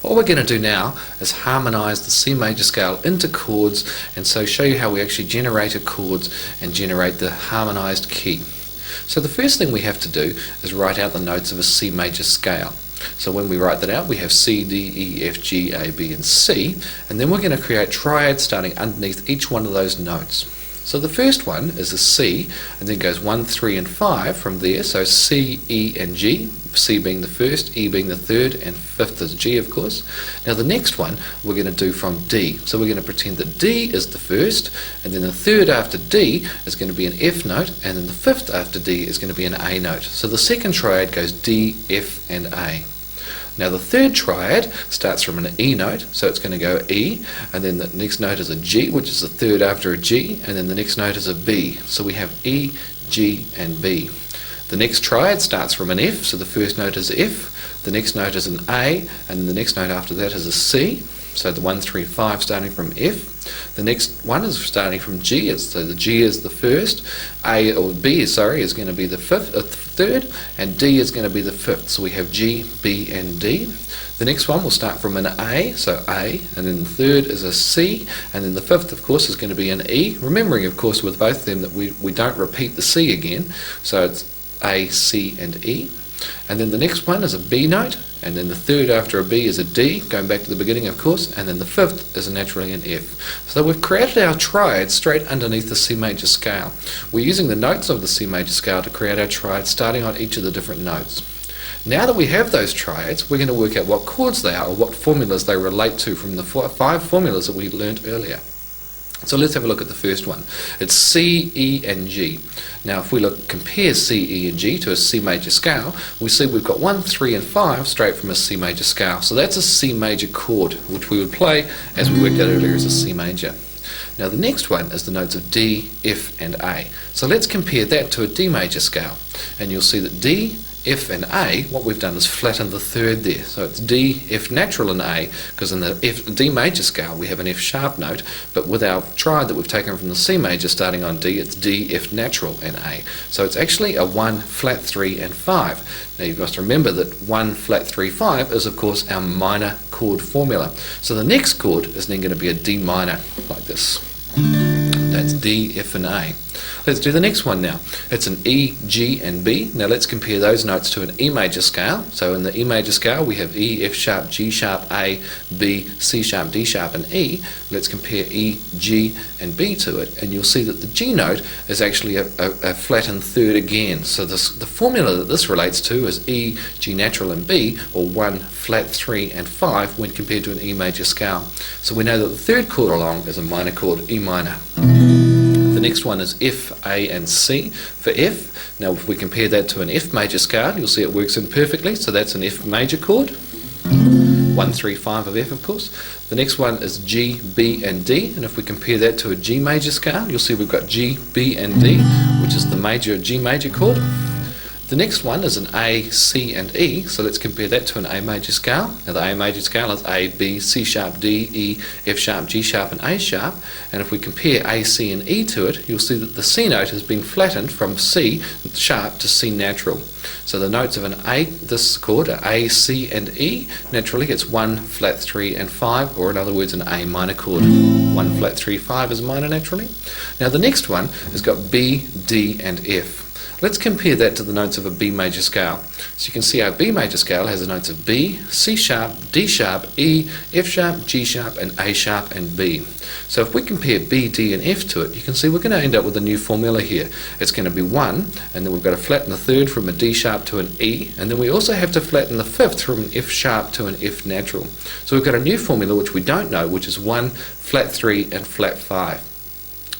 What we're going to do now is harmonize the C major scale into chords, and so show you how we actually generated chords and generate the harmonized key. So the first thing we have to do is write out the notes of a C major scale. So when we write that out, we have C, D, E, F, G, A, B and C, and then we're going to create triads starting underneath each one of those notes. So the first one is a C, and then goes 1, 3 and 5 from there, so C, E and G, C being the first, E being the third, and fifth is G of course. Now the next one we're going to do from D, so we're going to pretend that D is the first, and then the third after D is going to be an F note, and then the fifth after D is going to be an A note. So the second triad goes D, F and A. Now the third triad starts from an E note, so it's going to go E, and then the next note is a G, which is the third after a G, and then the next note is a B. So we have E, G and B. The next triad starts from an F, so the first note is F, the next note is an A, and then the next note after that is a C. So the 1, 3, 5 starting from F. The next one is starting from G, so the G is the first, A or B, sorry, is going to be the third, and D is going to be the fifth. So we have G, B and D. The next one will start from an A, so A, and then the third is a C, and then the fifth of course is going to be an E, remembering of course with both of them that we don't repeat the C again, so it's A, C and E. And then the next one is a B note, and then the third after a B is a D, going back to the beginning of course, and then the fifth is naturally an F. So we've created our triad straight underneath the C major scale. We're using the notes of the C major scale to create our triad starting on each of the different notes. Now that we have those triads, we're going to work out what chords they are, or what formulas they relate to from the 5 formulas that we learnt earlier. So let's have a look at the first one. It's C, E and G. Now if we compare C, E and G to a C major scale, we see we've got 1, 3 and 5 straight from a C major scale. So that's a C major chord, which we would play as we worked out earlier as a C major. Now the next one is the notes of D, F and A. So let's compare that to a D major scale. And you'll see that D, F and A, what we've done is flatten the third there. So it's D, F natural and A, because in the D major scale we have an F sharp note, but with our triad that we've taken from the C major starting on D, it's D, F natural and A. So it's actually a 1, flat 3 and 5. Now you must remember that 1, flat 3, 5 is of course our minor chord formula. So the next chord is then going to be a D minor, like this. That's D, F and A. Let's do the next one now. It's an E, G and B. Now let's compare those notes to an E major scale. So in the E major scale we have E, F sharp, G sharp, A, B, C sharp, D sharp and E. Let's compare E, G and B to it, and you'll see that the G note is actually a flattened third again. So the formula that this relates to is E, G natural and B, or 1, flat 3 and 5 when compared to an E major scale. So we know that the third chord along is a minor chord, E minor. The next one is F, A and C for F. Now if we compare that to an F major scale, you'll see it works in perfectly, so that's an F major chord. 1, 3, 5 of F of course. The next one is G, B and D, and if we compare that to a G major scale, you'll see we've got G, B and D, which is the major G major chord. The next one is an A, C and E, so let's compare that to an A major scale. Now the A major scale is A, B, C sharp, D, E, F sharp, G sharp and A sharp, and if we compare A, C and E to it, you'll see that the C note has been flattened from C sharp to C natural. So the notes of an A, this chord are A, C and E. Naturally it's 1, flat 3 and 5, or in other words an A minor chord. 1, flat 3, 5 is minor naturally. Now the next one has got B, D and F. Let's compare that to the notes of a B major scale. So you can see our B major scale has the notes of B, C sharp, D sharp, E, F sharp, G sharp and A sharp and B. So if we compare B, D and F to it, you can see we're going to end up with a new formula here. It's going to be 1, and then we've got to flatten the third from a D sharp to an E, and then we also have to flatten the fifth from an F sharp to an F natural. So we've got a new formula which we don't know, which is 1, flat 3 and flat 5.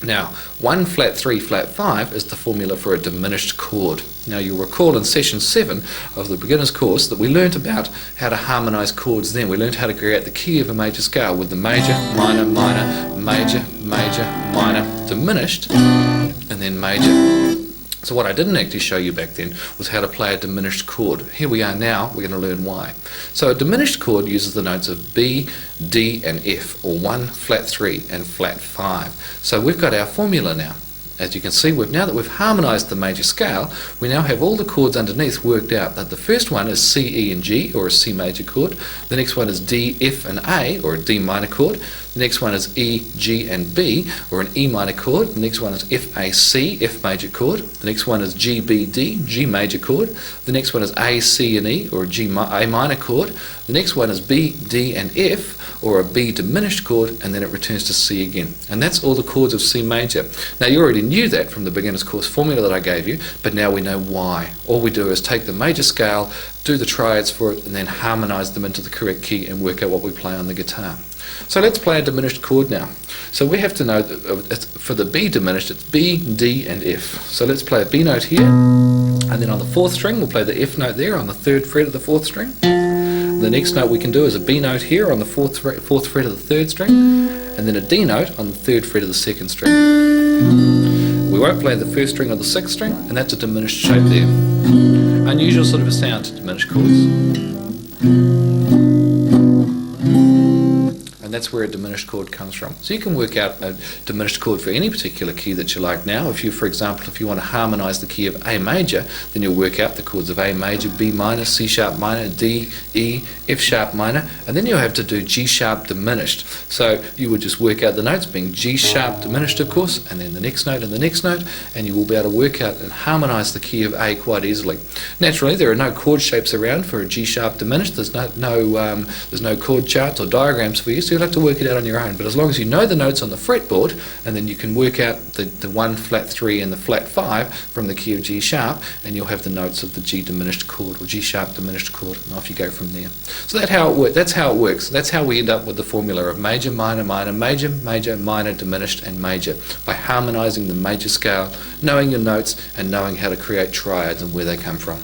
Now, 1, flat 3, flat 5 is the formula for a diminished chord. Now you'll recall in session 7 of the beginner's course that we learnt about how to harmonize chords then. We learnt how to create the key of a major scale with the major, minor, minor, major, major, minor, diminished, and then major. So what I didn't actually show you back then was how to play a diminished chord. Here we are now, we're going to learn why. So a diminished chord uses the notes of B, D and F, or 1, flat 3 and flat 5. So we've got our formula now. as you can see, now that we've harmonized the major scale, we now have all the chords underneath worked out. That the first one is C, E and G, or a C major chord. The next one is D, F and A, or a D minor chord. The next one is E, G and B, or an E minor chord. The next one is F, A, C, F major chord. The next one is G, B, D, G major chord. The next one is A, C and E, or a A minor chord. The next one is B, D and F, or a B diminished chord, and then it returns to C again. And that's all the chords of C major. Now you already knew that from the beginner's course formula that I gave you, but now we know why. All we do is take the major scale, do the triads for it, and then harmonize them into the correct key and work out what we play on the guitar. So let's play a diminished chord now. So we have to know that for the B diminished, it's B, D and F. So let's play a B note here, and then on the 4th string we'll play the F note there on the 3rd fret of the 4th string. The next note we can do is a B note here on the 4th fret of the 3rd string, and then a D note on the 3rd fret of the 2nd string. We won't play the 1st string or the 6th string, and that's a diminished shape there. Unusual sort of a sound to diminished chords. And that's where a diminished chord comes from. So you can work out a diminished chord for any particular key that you like now. If you, for example, if you want to harmonize the key of A major, then you'll work out the chords of A major, B minor, C sharp minor, D, E, F sharp minor, and then you'll have to do G sharp diminished. So you would just work out the notes being G sharp diminished, of course, and then the next note and the next note, and you will be able to work out and harmonize the key of A quite easily. Naturally, there are no chord shapes around for a G sharp diminished. There's no chord charts or diagrams for you, so you'll have to work it out on your own. But as long as you know the notes on the fretboard, and then you can work out the 1 flat 3 and the flat 5 from the key of G sharp, and you'll have the notes of the G diminished chord or G sharp diminished chord, and off you go from there. So that's how it works. That's how we end up with the formula of major, minor, minor, major, major, minor, diminished, and major, by harmonizing the major scale, knowing your notes, and knowing how to create triads and where they come from.